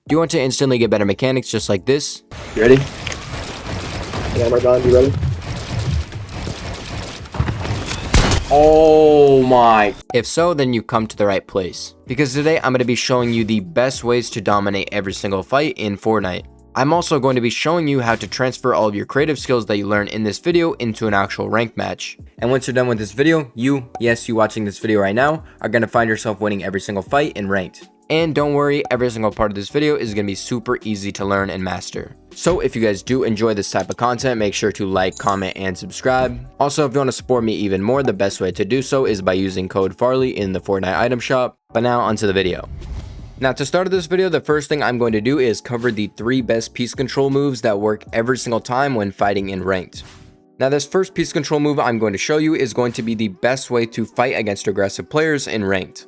Do you want to instantly get better mechanics just like this? You ready? Yeah, my gun, you ready? Oh my. If so, then you come to the right place. Because today I'm going to be showing you the best ways to dominate every single fight in Fortnite. I'm also going to be showing you how to transfer all of your creative skills that you learn in this video into an actual ranked match. And once you're done with this video, you watching this video right now, are going to find yourself winning every single fight in ranked. And don't worry, every single part of this video is going to be super easy to learn and master. So if you guys do enjoy this type of content, make sure to like, comment, and subscribe. Also, if you want to support me even more, the best way to do so is by using code Farley in the Fortnite item shop. But now onto the video. Now to start this video, the first thing I'm going to do is cover the 3 best piece control moves that work every single time when fighting in ranked. Now this first piece control move I'm going to show you is going to be the best way to fight against aggressive players in ranked.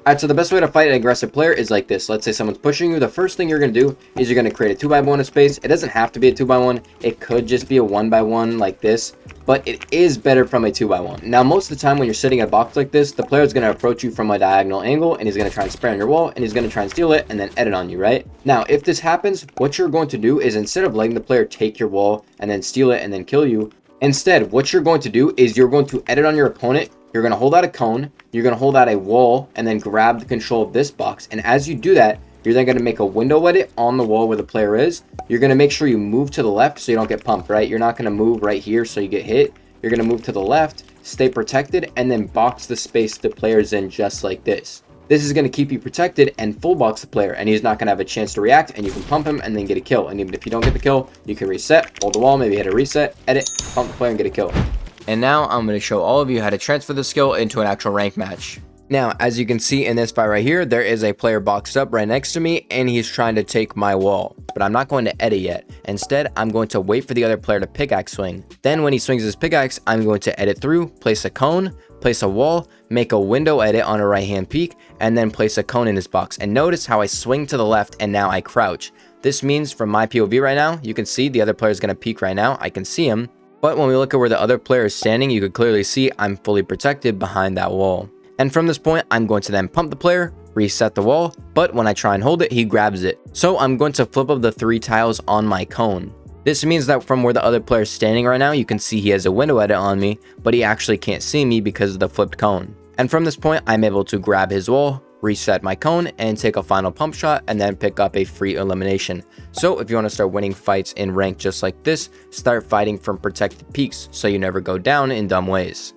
Alright, so the best way to fight an aggressive player is like this. Let's say someone's pushing you. The first thing you're going to do is you're going to create a 2x1 of space. It doesn't have to be a 2x1. It could just be a 1x1 like this. But it is better from a 2x1. Now, most of the time when you're sitting in a box like this, the player is going to approach you from a diagonal angle, and he's going to try and spray on your wall, and he's going to try and steal it, and then edit on you, right? Now, if this happens, what you're going to do is instead of letting the player take your wall, and then steal it, and then kill you, instead, what you're going to do is you're going to edit on your opponent. You're going to hold out a cone, you're going to hold out a wall, and then grab the control of this box. And as you do that, you're then going to make a window edit on the wall where the player is. You're going to make sure you move to the left so you don't get pumped, right? You're not going to move right here so you get hit. You're going to move to the left, stay protected, and then box the space the player's in just like this. This is going to keep you protected and full box the player, and he's not going to have a chance to react, and you can pump him and then get a kill. And even if you don't get the kill, you can reset, hold the wall, maybe hit a reset, edit, pump the player, and get a kill. And now I'm going to show all of you how to transfer the skill into an actual rank match. Now, as you can see in this fight right here, there is a player boxed up right next to me, and he's trying to take my wall. But I'm not going to edit yet. Instead, I'm going to wait for the other player to pickaxe swing. Then when he swings his pickaxe, I'm going to edit through, place a cone, place a wall, make a window edit on a right hand peak, and then place a cone in his box. And notice how I swing to the left and now I crouch. This means from my POV right now, you can see the other player is going to peek right now. I can see him. But when we look at where the other player is standing, you can clearly see I'm fully protected behind that wall. And from this point, I'm going to then pump the player, reset the wall, but when I try and hold it, he grabs it. So I'm going to flip up the 3 tiles on my cone. This means that from where the other player is standing right now, you can see he has a window edit on me, but he actually can't see me because of the flipped cone. And from this point, I'm able to grab his wall, reset my cone, and take a final pump shot, and then pick up a free elimination. So if you want to start winning fights in rank just like this, start fighting from protected peaks so you never go down in dumb ways.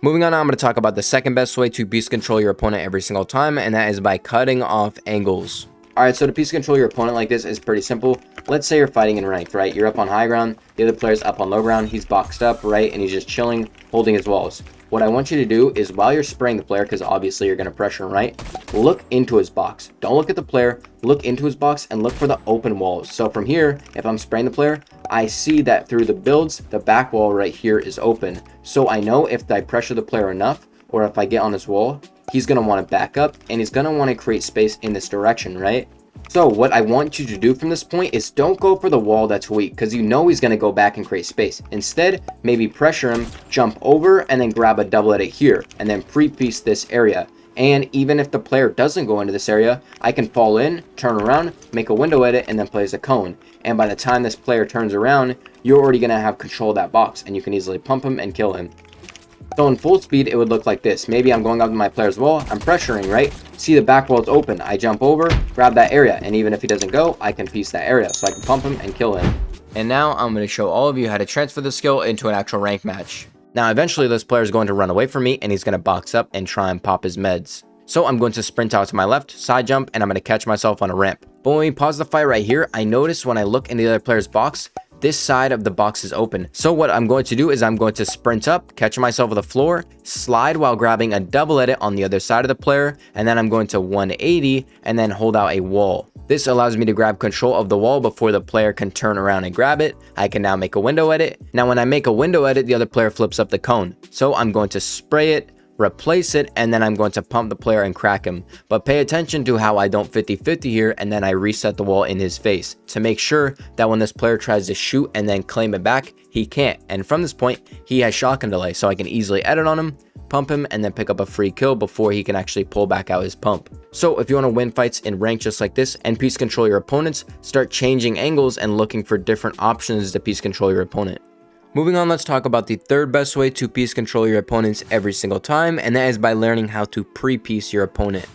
Moving on, I'm going to talk about the second best way to piece control your opponent every single time, and that is by cutting off angles. Alright, so to piece control your opponent like this is pretty simple. Let's say you're fighting in ranked, right? You're up on high ground, the other player's up on low ground, he's boxed up, right? And he's just chilling, holding his walls. What I want you to do is while you're spraying the player, because obviously you're going to pressure him, right? Look into his box. Don't look at the player, look into his box and look for the open walls. So from here, if I'm spraying the player, I see that through the builds, the back wall right here is open. So I know if I pressure the player enough, or if I get on his wall, he's going to want to back up and he's going to want to create space in this direction, right? So what I want you to do from this point is don't go for the wall that's weak because you know he's going to go back and create space. Instead, maybe pressure him, jump over, and then grab a double edit here and then pre-piece this area. And even if the player doesn't go into this area, I can fall in, turn around, make a window edit, and then place a cone. And by the time this player turns around, you're already going to have control of that box and you can easily pump him and kill him. So in full speed, it would look like this. Maybe I'm going up to my player's wall, I'm pressuring, right? See the back wall is open. I jump over, grab that area, and even if he doesn't go, I can piece that area. So I can pump him and kill him. And now I'm going to show all of you how to transfer the skill into an actual rank match. Now eventually this player is going to run away from me and he's going to box up and try and pop his meds. So I'm going to sprint out to my left, side jump, and I'm going to catch myself on a ramp. But when we pause the fight right here, I notice when I look in the other player's box, this side of the box is open. So what I'm going to do is I'm going to sprint up, catch myself on the floor, slide while grabbing a double edit on the other side of the player, and then I'm going to 180 and then hold out a wall. This allows me to grab control of the wall before the player can turn around and grab it. I can now make a window edit. Now when I make a window edit, the other player flips up the cone. So I'm going to spray it, replace it, and then I'm going to pump the player and crack him. But pay attention to how I don't 50-50 here, and then I reset the wall in his face to make sure that when this player tries to shoot and then claim it back, he can't. And from this point, he has shotgun delay, so I can easily edit on him, pump him, and then pick up a free kill before he can actually pull back out his pump. So if you want to win fights in rank just like this and piece control your opponents, start changing angles and looking for different options to piece control your opponent. Moving on, let's talk about the third best way to piece control your opponents every single time, and that is by learning how to pre-piece your opponent.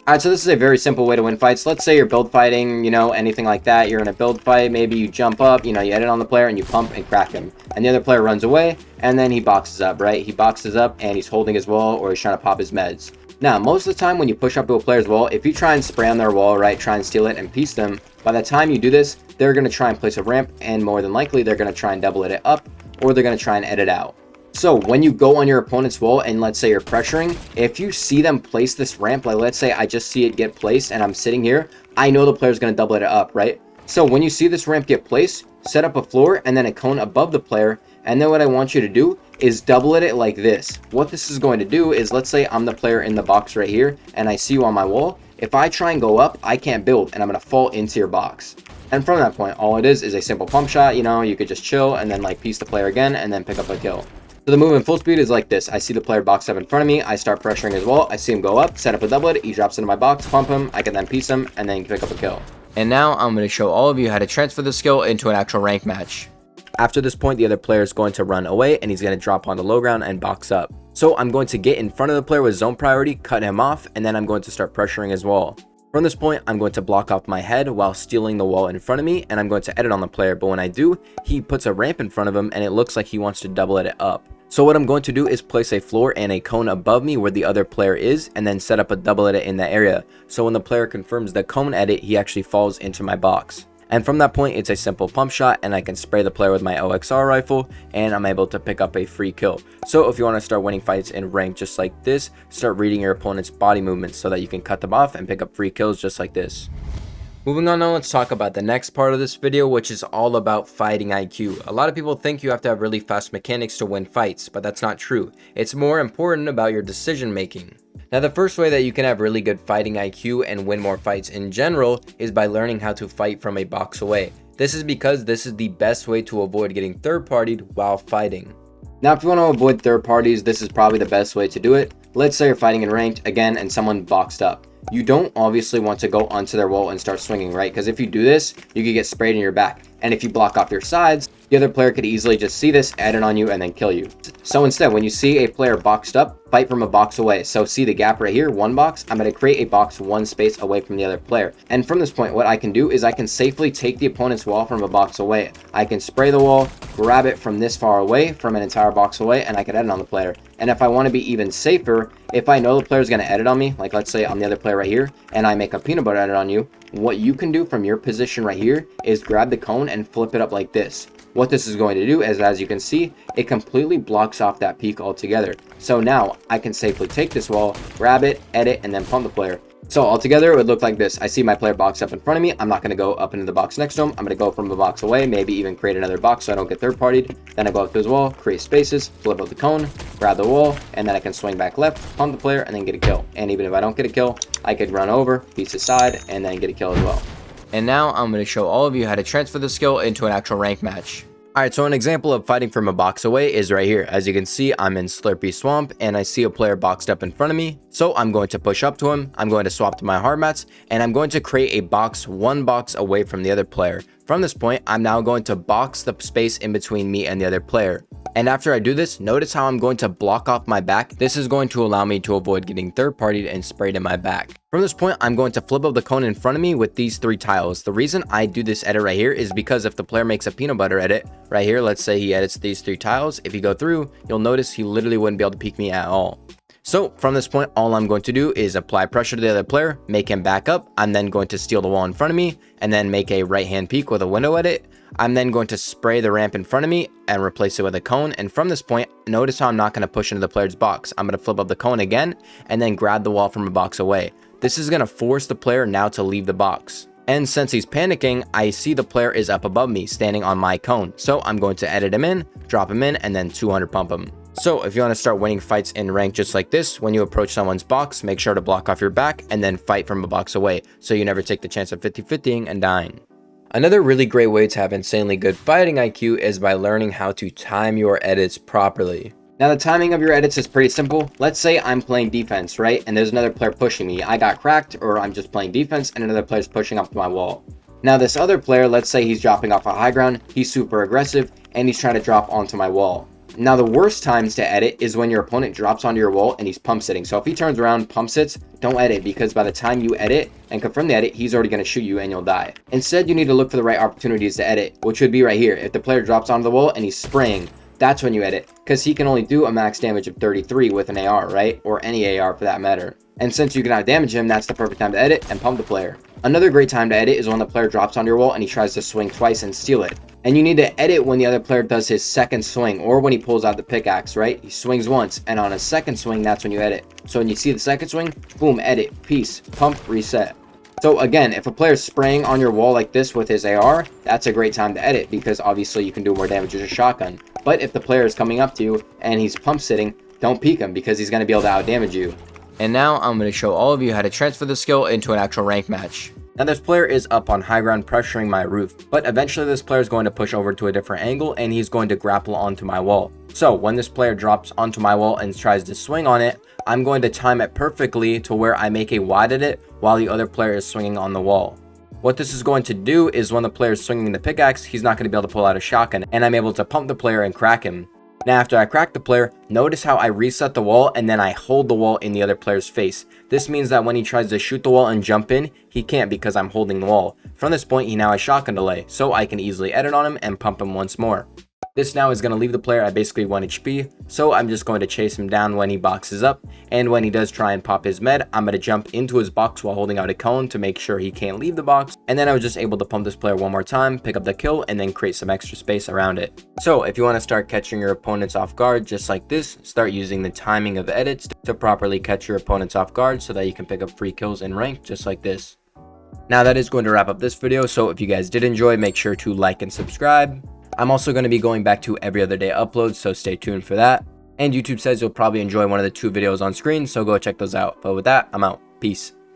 Alright, so this is a very simple way to win fights. Let's say you're build fighting, anything like that. You're in a build fight, maybe you jump up, you edit on the player and you pump and crack him. And the other player runs away, and then he boxes up, right? He boxes up and he's holding his wall or he's trying to pop his meds. Now, most of the time when you push up to a player's wall, if you try and spray on their wall, right, try and steal it and piece them, by the time you do this, they're going to try and place a ramp, and more than likely, they're going to try and double it up, or they're going to try and edit out. So when you go on your opponent's wall and let's say you're pressuring, if you see them place this ramp, like let's say I just see it get placed and I'm sitting here, I know the player's going to double it up, right? So when you see this ramp get placed, set up a floor and then a cone above the player, and then what I want you to do is double it like this. What this is going to do is, let's say I'm the player in the box right here and I see you on my wall. If I try and go up, I can't build and I'm going to fall into your box. And from that point, all it is a simple pump shot. You could just chill and then like piece the player again and then pick up a kill. So the move in full speed is like this. I see the player boxed up in front of me. I start pressuring his wall. I see him go up, set up a doublet. He drops into my box, pump him. I can then piece him and then pick up a kill. And now I'm going to show all of you how to transfer the skill into an actual rank match. After this point, the other player is going to run away and he's going to drop on the low ground and box up. So I'm going to get in front of the player with zone priority, cut him off, and then I'm going to start pressuring his wall. From this point, I'm going to block off my head while stealing the wall in front of me, and I'm going to edit on the player, but when I do, he puts a ramp in front of him and it looks like he wants to double it up. So what I'm going to do is place a floor and a cone above me where the other player is, and then set up a double edit in that area. So when the player confirms the cone edit, he actually falls into my box. And from that point, it's a simple pump shot, and I can spray the player with my OXR rifle, and I'm able to pick up a free kill. So if you want to start winning fights in rank just like this, start reading your opponent's body movements so that you can cut them off and pick up free kills just like this. Moving on now, let's talk about the next part of this video, which is all about fighting IQ. A lot of people think you have to have really fast mechanics to win fights, but that's not true. It's more important about your decision making. Now, the first way that you can have really good fighting IQ and win more fights in general is by learning how to fight from a box away. This is because this is the best way to avoid getting third-partied while fighting. Now, if you want to avoid third parties, this is probably the best way to do it. Let's say you're fighting in ranked again and someone boxed up. You don't obviously want to go onto their wall and start swinging, right? Because if you do this, you could get sprayed in your back. And if you block off your sides, the other player could easily just see this, edit on you, and then kill you. So instead, when you see a player boxed up, fight from a box away. So see the gap right here, one box? I'm going to create a box one space away from the other player. And from this point, what I can do is I can safely take the opponent's wall from a box away. I can spray the wall, grab it from this far away, from an entire box away, and I can edit on the player. And if I want to be even safer, if I know the player is going to edit on me, like let's say I'm the other player right here, and I make a peanut butter edit on you, what you can do from your position right here is grab the cone and flip it up like this. What this is going to do is, as you can see, it completely blocks off that peak altogether. So now I can safely take this wall, grab it, edit, and then pump the player. So altogether, it would look like this. I see my player box up in front of me. I'm not going to go up into the box next to him. I'm going to go from the box away, maybe even create another box so I don't get third-partied. Then I go up to his wall, create spaces, flip up the cone, grab the wall, and then I can swing back left, pump the player, and then get a kill. And even if I don't get a kill, I could run over, piece aside, and then get a kill as well. And now I'm going to show all of you how to transfer the skill into an actual rank match. Alright, so an example of fighting from a box away is right here. As you can see, I'm in Slurpy Swamp and I see a player boxed up in front of me. So I'm going to push up to him, I'm going to swap to my hard mats, and I'm going to create a box one box away from the other player. From this point, I'm now going to box the space in between me and the other player. And after I do this, notice how I'm going to block off my back. This is going to allow me to avoid getting third-partied and sprayed in my back. From this point, I'm going to flip up the cone in front of me with these three tiles. The reason I do this edit right here is because if the player makes a peanut butter edit, right here, let's say he edits these three tiles, if you go through, you'll notice he literally wouldn't be able to peek me at all. So from this point, all I'm going to do is apply pressure to the other player, make him back up. I'm then going to steal the wall in front of me and then make a right hand peek with a window edit. I'm then going to spray the ramp in front of me and replace it with a cone. And from this point, notice how I'm not going to push into the player's box. I'm going to flip up the cone again and then grab the wall from a box away. This is going to force the player now to leave the box. And since he's panicking, I see the player is up above me, standing on my cone. So I'm going to edit him in, drop him in, and then 200 pump him. So if you want to start winning fights in rank just like this, when you approach someone's box, make sure to block off your back and then fight from a box away, so you never take the chance of 50-50ing and dying. Another really great way to have insanely good fighting IQ is by learning how to time your edits properly. Now the timing of your edits is pretty simple. Let's say I'm playing defense, right? And there's another player pushing me. I got cracked, or I'm just playing defense and another player's pushing up to my wall. Now this other player, let's say he's dropping off a high ground, he's super aggressive, and he's trying to drop onto my wall. Now the worst times to edit is when your opponent drops onto your wall and he's pump sitting. So if he turns around, pump sits, don't edit, because by the time you edit and confirm the edit, he's already going to shoot you and you'll die. Instead, you need to look for the right opportunities to edit, which would be right here. If the player drops onto the wall and he's spraying, that's when you edit, because he can only do a max damage of 33 with an AR, right? Or any AR for that matter. And since you can out damage him, that's the perfect time to edit and pump the player. Another great time to edit is when the player drops onto your wall and he tries to swing twice and steal it. And you need to edit when the other player does his second swing, or when he pulls out the pickaxe, right? He swings once, and on his second swing, that's when you edit. So when you see the second swing, boom, edit, peace, pump, reset. So again, if a player's spraying on your wall like this with his AR, that's a great time to edit, because obviously you can do more damage with a shotgun. But if the player is coming up to you and he's pump sitting, don't peek him, because he's going to be able to out damage you. And now I'm going to show all of you how to transfer the skill into an actual rank match. Now this player is up on high ground pressuring my roof, but eventually this player is going to push over to a different angle and he's going to grapple onto my wall. So when this player drops onto my wall and tries to swing on it, I'm going to time it perfectly to where I make a wide edit while the other player is swinging on the wall. What this is going to do is when the player is swinging the pickaxe, he's not going to be able to pull out a shotgun, and I'm able to pump the player and crack him. Now after I crack the player, notice how I reset the wall and then I hold the wall in the other player's face. This means that when he tries to shoot the wall and jump in, he can't because I'm holding the wall. From this point, he now has shotgun delay, so I can easily edit on him and pump him once more. This now is going to leave the player at basically 1 HP, so I'm just going to chase him down when he boxes up, and when he does try and pop his med, I'm going to jump into his box while holding out a cone to make sure he can't leave the box, and then I was just able to pump this player one more time, pick up the kill, and then create some extra space around it. So if you want to start catching your opponents off guard just like this, start using the timing of edits to properly catch your opponents off guard so that you can pick up free kills in rank just like this. Now that is going to wrap up this video, so if you guys did enjoy, make sure to like and subscribe. I'm also going to be going back to every other day uploads, so stay tuned for that. And YouTube says you'll probably enjoy one of the 2 videos on screen, so go check those out. But with that, I'm out. Peace.